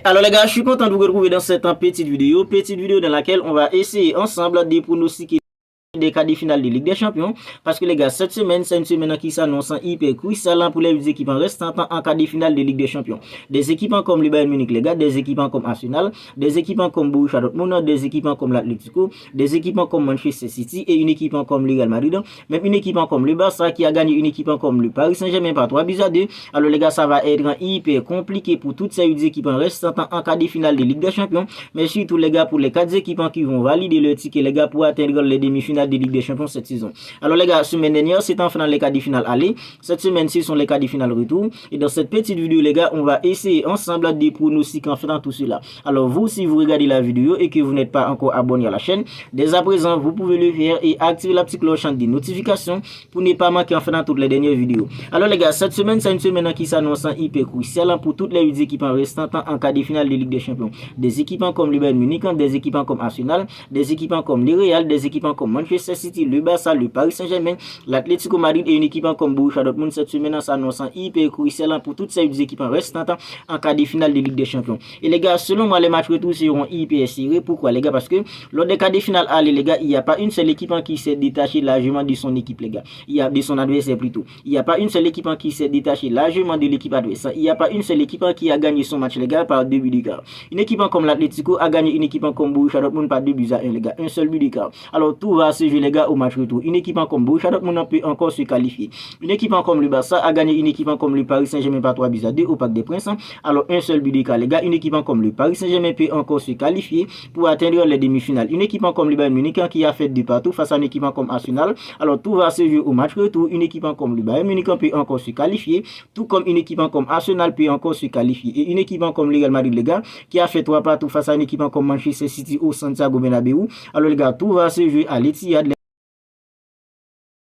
Alors les gars, je suis content de vous retrouver dans cette petite vidéo dans laquelle on va essayer ensemble de pronostiquer des quarts de finale de Ligue des Champions. Parce que les gars, cette semaine, c'est une semaine qui s'annonce hyper cruciale pour les équipes restantes en quart de finale de Ligue des Champions. Des équipes comme le Bayern Munich, les gars, des équipes comme Arsenal, des équipes comme Borussia Dortmund, des équipes comme l'Atlético, des équipes comme Manchester City et une équipe comme le Real Madrid, même une équipe comme le Barça qui a gagné une équipe comme le Paris Saint-Germain par 3-2. Alors les gars, ça va être hyper compliqué pour toutes ces équipes restantes en quart de finale de Ligue des Champions. Mais surtout les gars, pour les 4 équipes qui vont valider le ticket, les gars, pour atteindre les demi-finales de Ligue des Champions cette saison. Alors les gars, semaine dernière, c'est en finale les quarts de finale aller. Cette semaine-ci sont les quarts de finale retour. Et dans cette petite vidéo, les gars, on va essayer ensemble de pronostics en faisant tout cela. Alors vous, si vous regardez la vidéo et que vous n'êtes pas encore abonné à la chaîne, dès à présent, vous pouvez le faire et activer la petite cloche de notification pour ne pas manquer en faisant toutes les dernières vidéos. Alors les gars, cette semaine, c'est une semaine qui s'annonce hyper cruciale pour toutes les équipes restantes en quart de finale de Ligue des Champions. Des équipes comme le Bayern Munich, des équipes comme Arsenal, des équipes comme le Real, des équipes comme Manchester City, le Barça, le Paris Saint-Germain, l'Atlético Madrid et une équipe comme Borussia Dortmund. Cette semaine s'annonce hyper crucial pour toutes ces équipes restantes en quart de finale de Ligue des Champions. Et les gars, selon moi, les matchs retour seront hyper serrés. Pourquoi les gars? Parce que lors des quarts de finale aller, les gars, il n'y a pas une seule équipe qui s'est détachée largement de son équipe, les gars. Il y a de son adversaire plutôt. Il n'y a pas une seule équipe qui s'est détachée largement de l'équipe adversaire. Il n'y a pas une seule équipe qui a gagné son match, les gars, par 2 buts d'écart. Une équipe comme l'Atlético a gagné une équipe comme Borussia Dortmund par 2 buts à 1, les gars. Un seul but d'écart. Alors tout va se jouer, les gars, au match retour. Une équipe comme Borussia Dortmund peut encore se qualifier. Une équipe comme le Barça a gagné une équipe comme le Paris Saint-Germain par 3 buts à 2 au Parc des Princes. Alors un seul but d'écart, les gars. Une équipe comme le Paris Saint-Germain peut encore se qualifier pour atteindre les demi-finales. Une équipe comme le Bayern Munich qui a fait de partout face à une équipe comme Arsenal. Alors tout va se jouer au match retour. Une équipe comme le Bayern Munich peut encore se qualifier, tout comme une équipe comme Arsenal peut encore se qualifier. Et une équipe comme le Real Madrid, les gars, qui a fait 3 partout face à une équipe comme Manchester City au Santiago Bernabéu. Alors les gars, tout va se jouer à l'Etihad.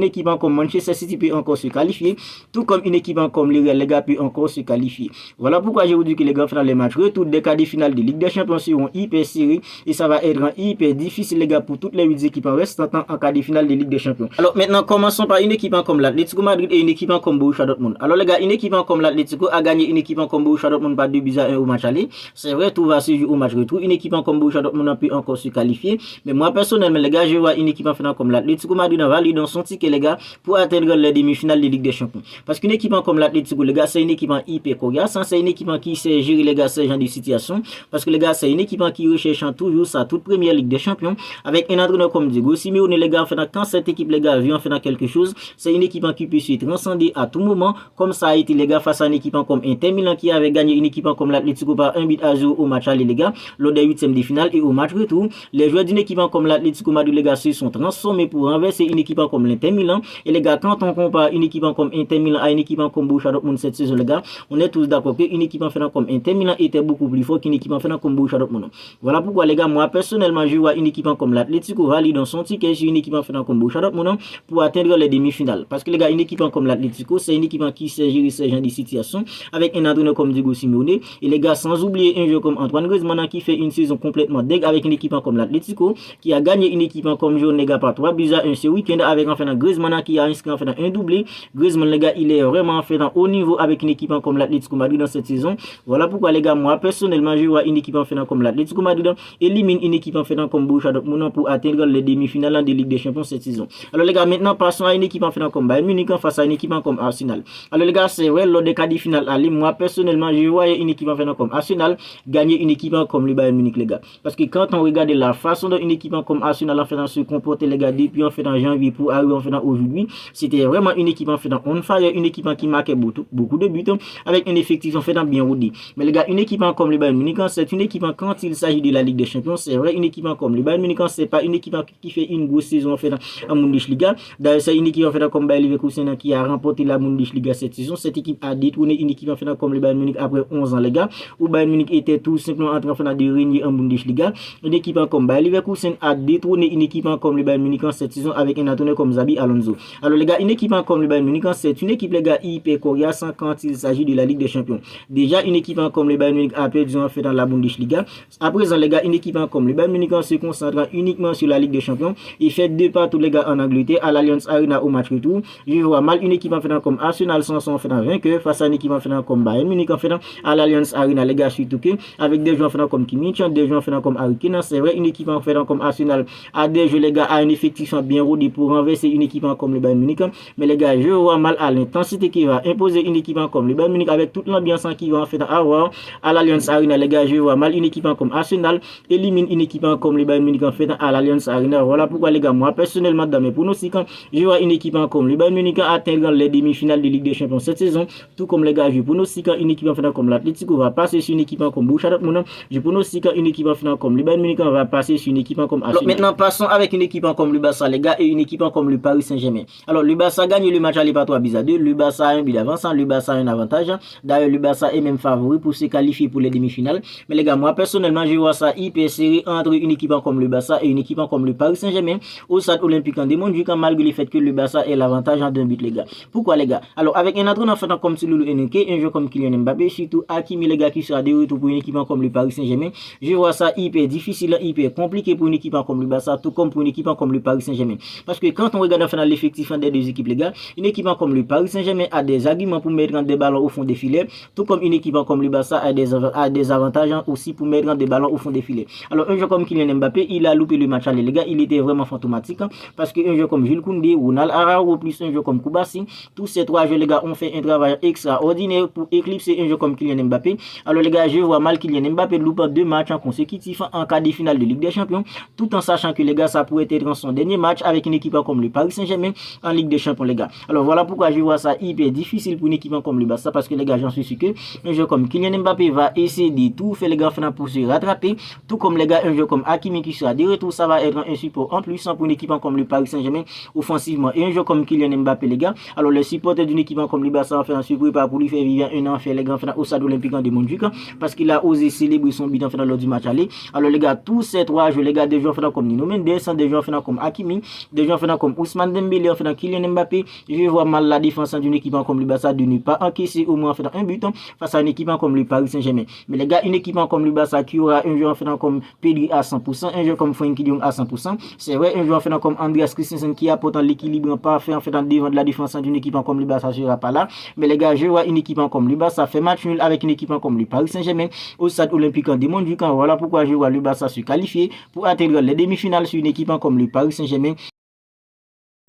Une équipe comme Manchester City peut encore se qualifier, tout comme une équipe comme le Real, les gars, peut encore se qualifier. Voilà pourquoi je vous dis que les gars, dans les matchs retour des quarts de finale de Ligue des Champions seront hyper serrés et ça va être hyper difficile, les gars, pour toutes les 8 équipes restantes en quart de finale de Ligue des Champions. Alors maintenant, commençons par une équipe comme l'Atlético Madrid et une équipe comme Borussia Dortmund. Alors les gars, une équipe comme l'Atlético a gagné une équipe comme Borussia Dortmund par 2 buts à 1 au match aller. C'est vrai, tout va se jouer au match retour. Une équipe comme Borussia Dortmund peut encore se qualifier. Mais moi, personnellement, les gars, je vois une équipe comme l'Atlético Madrid validant son ticket, les gars, pour atteindre les demi-finales de Ligue des Champions. Parce qu'une équipe comme l'Atlético, les gars, c'est une équipe hyper coriace, c'est une équipe qui sait gérer, les gars, ce genre de situation. Parce que les gars, c'est une équipe qui recherche toujours sa toute première Ligue des Champions. Avec un entraîneur comme Diego Simeone, les gars, quand cette équipe, les gars, vient faire quelque chose, c'est une équipe qui peut se transcender à tout moment, comme ça a été, les gars, face à une équipe comme Inter Milan qui avait gagné une équipe comme l'Atlético par 1 but à 0 au match aller, les gars, lors des 8e de finale et au match retour. Les joueurs d'une équipe comme l'Atlético Madrid, les gars, se sont transformés pour renverser une équipe comme l'Inter Milan. Et les gars, quand on compare une équipe comme Inter Milan à une équipe comme Borussia Dortmund cette saison, les gars, on est tous d'accord qu'une équipe comme Inter Milan était beaucoup plus forte qu'une équipe comme Borussia Dortmund. Voilà pourquoi, les gars, moi personnellement, je vois une équipe comme l'Atlético validant son ticket sur une équipe comme Borussia Dortmund pour atteindre les demi-finales. Parce que les gars, une équipe comme l'Atlético, c'est une équipe qui sait gérer ce genre de situation avec un entraîneur comme Diego Simeone. Et les gars, sans oublier un joueur comme Antoine Griezmann qui fait une saison complètement dingue avec une équipe comme l'Atlético, qui a gagné une équipe comme Joe Nega par 3 buts à 1 ce week-end avec enfin Griezmann qui a inscrit enfin un doublé. Griezmann, les gars, il est vraiment fait dans haut niveau avec une équipe comme l'Atlético Madrid dans cette saison. Voilà pourquoi, les gars, moi personnellement, je vois une équipe en fait comme l'Atlético Madrid élimine une équipe en fait comme Borussia Dortmund pour atteindre les demi-finales de Ligue des Champions cette saison. Alors les gars, maintenant passons à une équipe en fait comme Bayern Munich face à une équipe comme Arsenal. Alors les gars, c'est vrai, lors des quarts de finale aller, moi personnellement, je vois une équipe en fait comme Arsenal gagner une équipe comme le Bayern Munich, les gars. Parce que quand on regarde la façon dont une équipe comme Arsenal en fait se comporter, les gars, depuis en fait en janvier pour arriver en fait aujourd'hui, c'était vraiment une équipe en fait on fire, une équipe qui marquait beaucoup de buts avec un effectif en fait bien rodé. Mais les gars, une équipe comme le Bayern Munich, c'est une équipe quand il s'agit de la Ligue des Champions, c'est vrai, une équipe comme le Bayern Munich, c'est pas une équipe qui fait une grosse saison en fait en Bundesliga. D'ailleurs, c'est une équipe en fait comme Bayer Leverkusen qui a remporté la Bundesliga cette saison. Cette équipe a détrôné une équipe en fait comme le Bayern Munich après 11 ans, les gars, où Bayern Munich était tout simplement en train de régner en Bundesliga. Une équipe comme Bayer Leverkusen a détrôné une équipe comme le Bayern Munich cette saison avec un entraîneur comme Xabi Alonso. Alonso. Alors les gars, une équipe comme le Bayern Munich, c'est une équipe les gars hyper coriace quand il s'agit de la Ligue des Champions. Déjà une équipe comme le Bayern Munich a perdu en fait dans la Bundesliga. À présent les gars, une équipe comme le Bayern Munich se concentre uniquement sur la Ligue des Champions. Il fait 2 partout les gars en Angleterre à l'Allianz Arena au match retour. Je vois mal une équipe en fait comme Arsenal sans en fait vainqueur face à une équipe en fait comme Bayern Munich en fait à l'Allianz Arena les gars, surtout que avec des joueurs en fait comme Kimmich, des joueurs en fait comme Harry Kane, c'est vrai une équipe en fait comme Arsenal a des joueurs les gars a un effectif bien rodé pour renverser une équipe comme le Bayern Munich, mais les gars je vois mal à l'intensité qui va imposer une équipe comme le Bayern Munich avec toute l'ambiance qui va en fait avoir à l'Allianz Arena les gars, je vois mal une équipe comme Arsenal élimine une équipe comme le Bayern Munich en fait à l'Allianz Arena. Voilà pourquoi les gars, moi personnellement dans mes pronostics je vois une équipe comme le Bayern Munich atteindre les demi-finales de Ligue des Champions cette saison, tout comme les gars je pronostique une équipe en fait comme l'Atlético va passer sur une équipe comme Borussia Dortmund. Je pronostique une équipe en finale comme le Bayern Munich va passer sur une équipe comme Arsenal. Alors maintenant passons avec une équipe comme le Barça les gars et une équipe comme le Paris Saint-Germain. Alors le Barça gagne le match aller par 3-2. Le Barça a un but d'avance, le Barça a un avantage. D'ailleurs le Barça est même favori pour se qualifier pour les demi-finales. Mais les gars, moi personnellement je vois ça hyper serré entre une équipe comme le Barça et une équipe comme le Paris Saint-Germain au stade olympique en Montjuïc malgré le fait que le Barça ait l'avantage en 2 buts les gars. Pourquoi les gars? Alors avec un entraîneur fait comme Loulou Enrique, un jeu comme Kylian Mbappé, surtout Hakimi les gars qui sera de retour pour une équipe comme le Paris Saint-Germain, je vois ça hyper difficile, hyper compliqué pour une équipe comme le Barça, tout comme pour une équipe comme le Paris Saint-Germain. Parce que quand on regarde enfin l'effectif des deux équipes les gars, une équipe comme le Paris Saint-Germain a des arguments pour mettre des ballons au fond des filets, tout comme une équipe comme le Barça a des avantages aussi pour mettre des ballons au fond des filets. Alors un jeu comme Kylian Mbappé, il a loupé le match aller les gars, il était vraiment fantomatique parce que un jeu comme Jules Koundé, Ronald Araujo plus un jeu comme Koubassi, tous ces 3 jeux les gars ont fait un travail extraordinaire pour éclipser un jeu comme Kylian Mbappé. Alors les gars, je vois mal Kylian Mbappé louper 2 matchs consécutifs en quart de finale de Ligue des Champions, tout en sachant que les gars ça pourrait être son dernier match avec une équipe comme le Paris Saint-Germain en Ligue des Champions les gars. Alors voilà pourquoi je vois ça hyper difficile pour une équipe comme le Barça, parce que les gars j'en suis sûr que un jeu comme Kylian Mbappé va essayer de tout faire les gars pour se rattraper, tout comme les gars un jeu comme Hakimi qui sera de retour, ça va être un support en plus pour une équipe comme le Paris Saint-Germain offensivement, et un jeu comme Kylian Mbappé les gars. Alors les supporters d'une équipe comme le Barça ont fait un surprise pour lui faire vivre un enfer les gars au stade olympique de Montjuïc parce qu'il a osé célébrer son but en finale lors du match aller. Alors les gars, tous ces 3 jeux les gars, des joueurs comme Nuno Mendes, des joueurs comme Hakimi, des joueurs comme Ousmane Dembélé, Kylian Mbappé, je vois mal la défense d'une équipe comme le Barça de ne pas encaisser au moins un but face à une équipe comme le Paris Saint-Germain. Mais les gars, une équipe comme le Barça qui aura un joueur comme Pedri à 100%, un joueur comme Frenkie de Jong à 100%, c'est vrai, un joueur comme Andreas Christensen qui apporte l'équilibre parfait en fait dans devant de la défense d'une équipe comme le Barça sera pas là. Mais les gars, je vois une équipe comme le Barça fait match nul avec une équipe comme le Paris Saint-Germain au stade olympique de Montjuïc. Voilà pourquoi je vois le Barça se qualifier pour atteindre les demi-finales sur une équipe comme le Paris Saint-Germain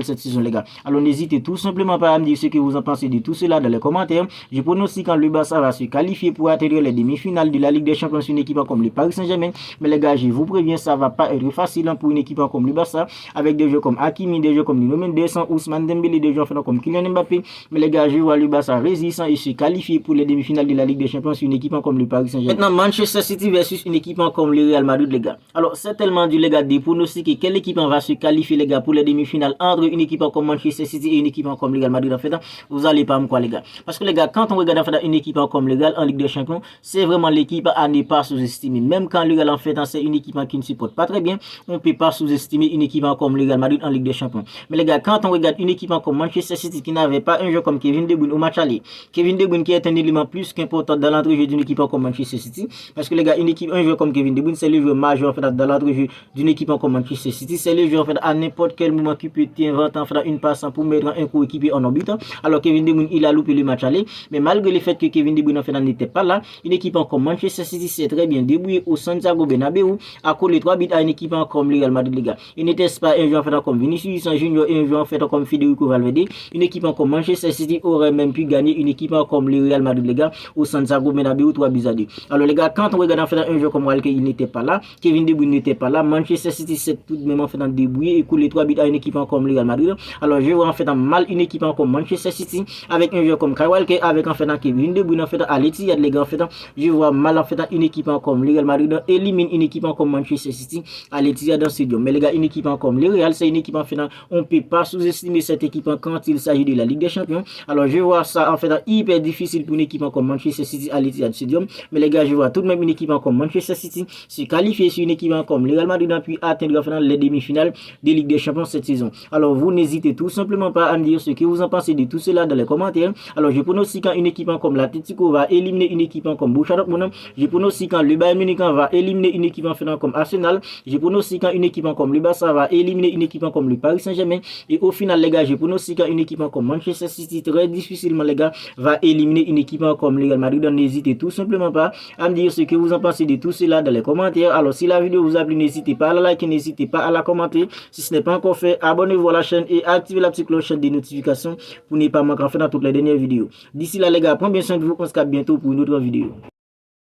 cette saison les gars. Alors n'hésitez tout simplement pas à me dire ce que vous en pensez de tout cela dans les commentaires. Je pronostique quand le Barça va se qualifier pour atteindre les demi-finales de la Ligue des Champions sur une équipe comme le Paris Saint-Germain. Mais les gars, je vous préviens, ça va pas être facile pour une équipe comme le Barça avec des jeux comme Hakimi, des jeux comme Nuno Mendes, Ousmane Dembélé, des joueurs comme Kylian Mbappé. Mais les gars, je vois le Barça résistant et se qualifier pour les demi-finales de la Ligue des Champions sur une équipe comme le Paris Saint-Germain. Maintenant Manchester City versus une équipe comme le Real Madrid les gars. Alors c'est tellement dur les gars de pronostiquer quelle équipe va se qualifier les gars pour les demi-finales entre une équipe comme Manchester City et une équipe comme le Real Madrid en fait, vous allez pas me croire les gars. Parce que les gars, quand on regarde en fait une équipe comme le Real en Ligue des Champions, c'est vraiment l'équipe à ne pas sous-estimer. Même quand le Real en fait, c'est une équipe qui ne supporte pas très bien, on peut pas sous-estimer une équipe comme le Real Madrid en Ligue des Champions. Mais les gars, quand on regarde une équipe comme Manchester City qui n'avait pas un jeu comme Kevin De Bruyne au match aller, Kevin De Bruyne qui est un élément plus qu'important dans l'entrejeu d'une équipe comme Manchester City, parce que les gars, un jeu comme Kevin De Bruyne, c'est le joueur majeur en fait dans l'entrejeu d'une équipe comme Manchester City, c'est le joueur en fait à n'importe quel moment qui peut inventer en fait une passe pour mettre un coéquipier en orbite. Alors Kevin De Bruyne il a loupé le match aller, mais malgré le fait que Kevin De Bruyne en fait n'était pas là, une équipe comme Manchester City s'est très bien débrouillée au Santiago Bernabéu à coller 3 buts à une équipe comme le Real Madrid les gars. Il n'était pas un joueur en fait comme Vinicius Junior et un joueur en fait comme Federico Valverde. Une équipe comme Manchester City aurait même pu gagner une équipe comme le Real Madrid les gars au Santiago Bernabéu 3 buts à 2. Alors les gars, quand on regarde en fait un joueur comme Walker, il n'était pas là, Kevin De Bruyne n'était pas là, Manchester City s'est tout de même en fait débrouillé et coller 3 buts à une équipe comme le Real Madrid. Alors je vois en fait mal une équipe comme Manchester City avec un joueur comme Kyle Walker, avec en fait Kevin De Bruyne en fait à l'Etihad les gars en fait, je vois mal en fait une équipe comme le Real Madrid élimine une équipe comme Manchester City à l'Etihad dans stadium. Mais les gars, une équipe comme le Real, c'est une équipe en fait, on peut pas sous-estimer cette équipe quand il s'agit de la Ligue des Champions. Alors je vois ça en fait hyper difficile pour une équipe comme Manchester City à l'Etihad Stadium. Mais les gars, je vois tout de même une équipe comme Manchester City se qualifier sur une équipe comme le Real Madrid puis atteindre en fait les demi-finales de Ligue des Champions cette saison. Alors vous n'hésitez tout simplement pas à me dire ce que vous en pensez de tout cela dans les commentaires. Alors, je pronostique qu'une équipe comme l'Atlético va éliminer une équipe comme Borussia Dortmund. Je pronostique quand le Bayern Munich va éliminer une équipe comme Arsenal. Je pronostique quand une équipe comme le Barça va éliminer une équipe comme le Paris Saint-Germain. Et au final, les gars, je pronostique quand une équipe comme Manchester City, très difficilement, les gars, va éliminer une équipe comme le Real Madrid. Donc, n'hésitez tout simplement pas à me dire ce que vous en pensez de tout cela dans les commentaires. Alors, si la vidéo vous a plu, n'hésitez pas à la liker, n'hésitez pas à la commenter. Si ce n'est pas encore fait, abonnez-vous à la chaîne et activez la petite cloche des notifications pour ne pas manquer en fait dans toutes les dernières vidéos. D'ici là, les gars, prenez bien soin de vous. On se capte bientôt pour une autre vidéo.